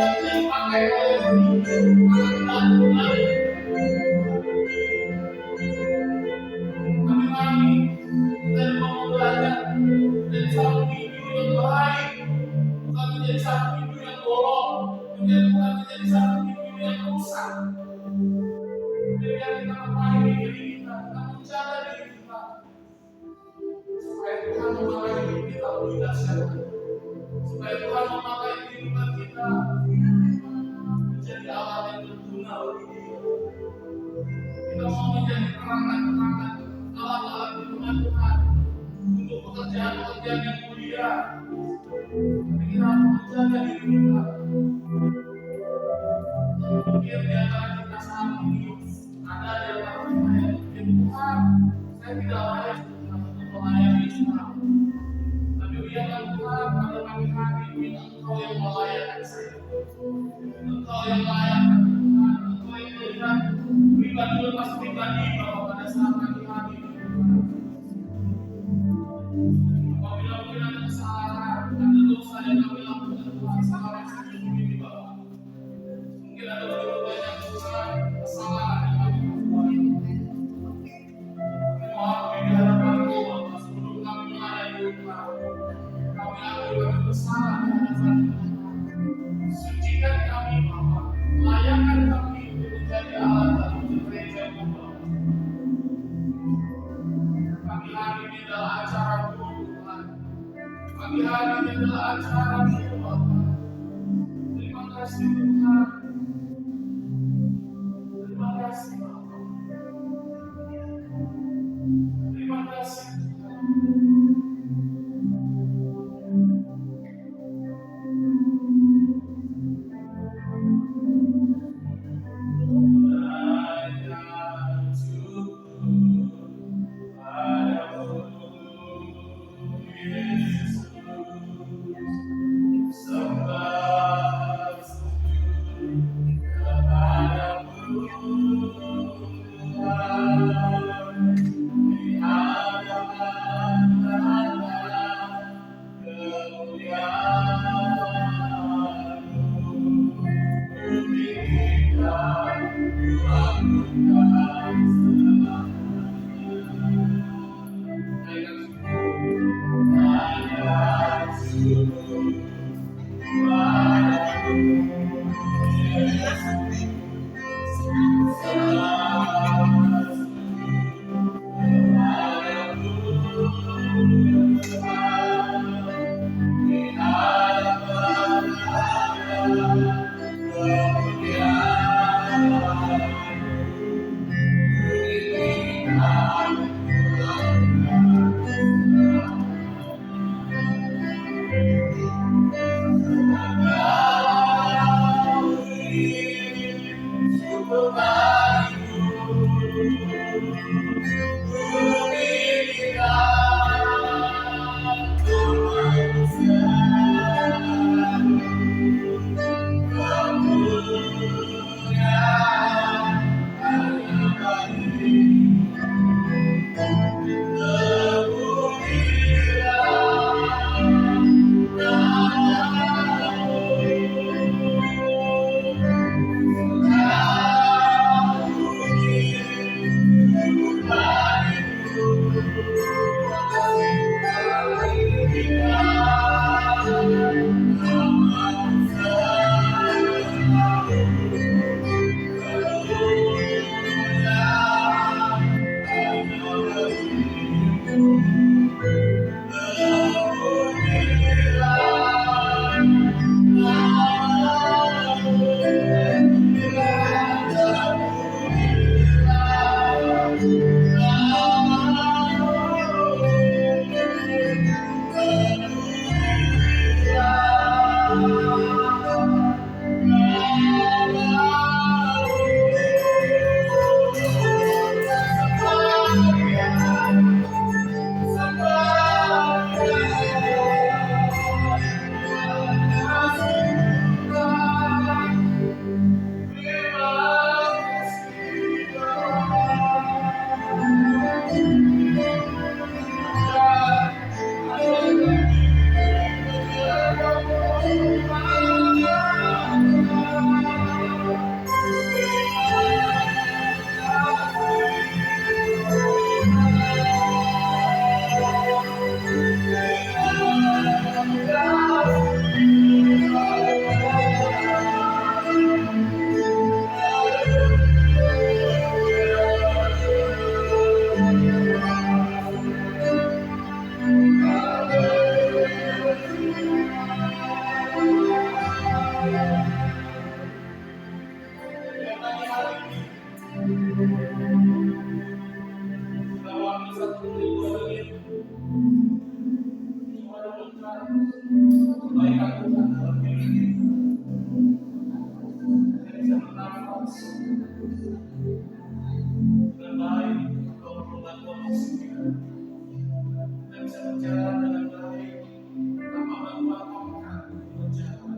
dipakai oleh kami dan mau belajar dan satu minggu yang baik, bukan menjadi satu minggu yang bolong, bukan menjadi satu minggu yang rusak. Biar kita memakai diri kita menjaga diri kita, supaya Tuhan memakai diri kita lebih dahsyat, supaya Tuhan memakai kehidupan kita menjadi alat yang berguna bagi Dia. Kita mau menjadi perangkat-perangkat, alat-alat firman Tuhan untuk pekerjaan-pekerjaan yang mulia. Tapi kita harus menjaga diri kita. Mungkin di antara kita saat ini ada di antara kita yang mungkin Tuhan, saya tidak layak untuk melayani Islam. Tapi biarkan Tuhan pada pagi hari ini Engkau yang melayani saya. Engkau yang layak Tuhan, Engkau yang melihat pribadi lepas pribadi bahwa pada saat pagi hari ini apabila mungkin ada kesalahan, ada dosa yang kami lakukan Tuhan, salah yang ini Bapak. Mungkin ada begitu banyak Tuhan kesalahan yang kami lakukan. Mohon di hadapan Tuhan sebelum kami melayani Tuhan, kami akui kami bersalah di hadapan Tuhan. Sucikan kami Bapak, layakkan kami untuk menjadi alat dalam gereja Tuhan. Pagi hari ini adalah acara Tuhan. Pagi hari ini adalah acara Tuhan. Terima kasih Tuhan. Terima kasih Bapak. Terima kasih Tuhan. kebaikan Tuhan dalam hidup kita. Kita bisa bernafas dengan baik kalau perlu bantuan oksigen. Kita bisa berjalan dengan baik tanpa bantuan tongkat berjalan.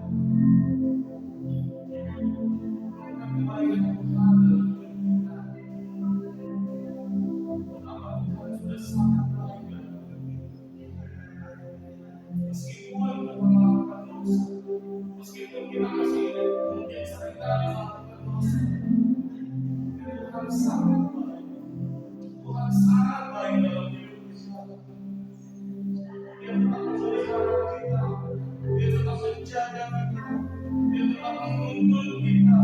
Melakukan kebaikan Tuhan dalam hidup kita. Betapa Tuhan sudah sangat baik dalam hidup kita. Meskipun kita melakukan dosa, meskipun kita masih mungkin seringkali melakukan dosa, Tuhan sangat baik. Tuhan sangat baik dalam hidup kita. Dia tetap memelihara kita, Dia tetap menjaga kita, Dia tetap menuntun kita.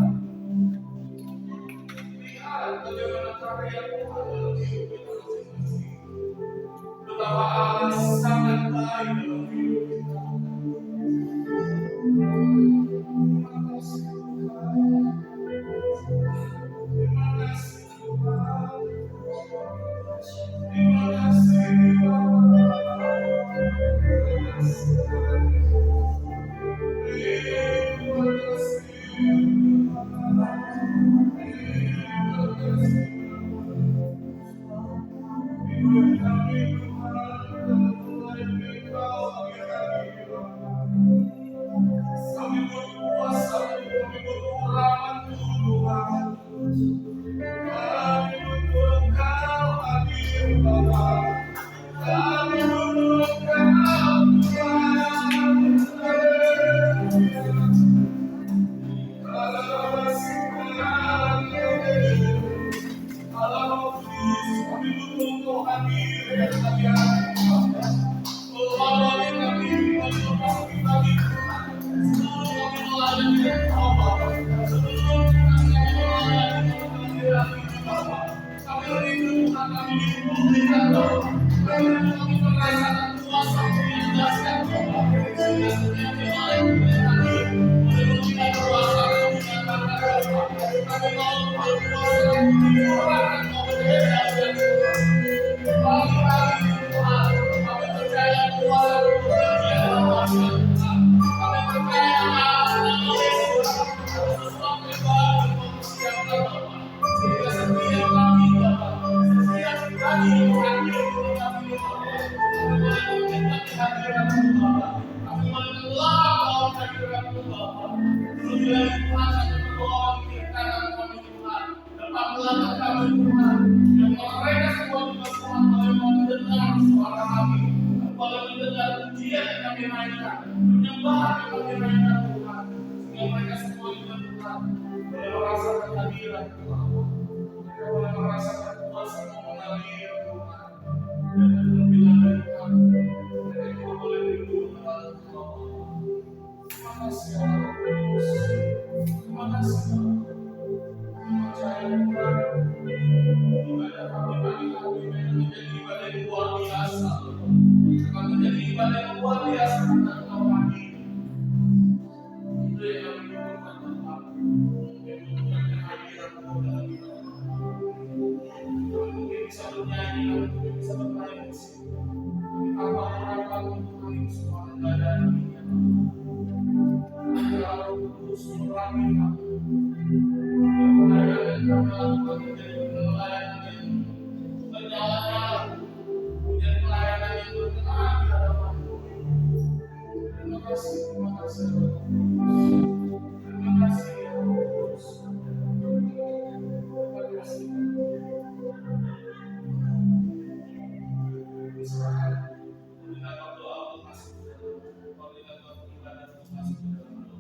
Lihat bagaimana karya Tuhan dalam hidup kita masing-masing. Betapa Allah sangat baik dalam hidup kita. Terima kasih Tuhan. Terima kasih Tuhan. Terima kasih kami berpuasa, kami berdoa Tuhan. Kami butuh Engkau hadir Bapa. Kami butuh Engkau Tuhan. Allah Kudus, kami butuh Engkau hadir dan kami hadir. Oh Allah, kami berdoa bagi Tuhan. Sebelum kami melayani Engkau Bapa, sebelum kami melayani Bapa, kami rindu Tuhan, kami dipulihkan Bapa. Kami merasakan kuasa-Mu yang dahsyat Bapa. Sehingga setiap kali kami memberikan kuasa menyatakan Bapa, kami mau berkuasa menyuarakan kebenaran Tuhan. Pagi-pagi Tuhan, kami percaya kuasa bekerja dalam dahsyat Tuhan. Kami percaya sesuatu yang baru mempersiapkan Bapa. Sehingga setiap kami Bapa, setiap kami hadir di kami Bapa, kami boleh menikmati kehadiran-Mu Bapa. Kami boleh melakukan kehadiran-Mu Bapa. Terlebih lagi Tuhan, kami berdoa di kiri kanan kami Tuhan, depan belakang kami Tuhan, yang mereka semua juga Tuhan boleh mendengar suara kami, boleh mendengar pujian yang kami naikkan, penyembahan yang kami naikkan Tuhan, sehingga mereka semua juga Tuhan boleh merasakan kehadiran Tuhan. Mereka boleh merasakan kuasa-Mu mengalir Tuhan. Dan terlebih lagi Tuhan, mereka juga boleh rindu mengenal Tuhan. Terima kasih Allah Kudus. Terima kasih Bapa. Kami percaya Tuhan, ibadah kami pagi hari ini menjadi ibadah yang luar biasa. Akan menjadi ibadah yang luar biasa karena Engkau hadir. Itu yang kami butuhkan Tuhan. Kami butuhkan kehadiran-Mu dalam hidup kami. Kami mungkin bisa bernyanyi, kami mungkin bisa bermain musik. Tapi tanpa harapan untuk kami semua mengadani ya Allah Kudus menerangi kami. Pelayanan yang kami lakukan menjadi pelayanan yang berjalan-jalan, menjadi pelayanan yang berkenan di hadapan-Mu. Terima kasih Terima kasih ya Kudus. Terima kasih. Diserahkan mendengarkan doa untuk masuk ke dalam, mendengarkan ibadah untuk masuk ke dalam doa.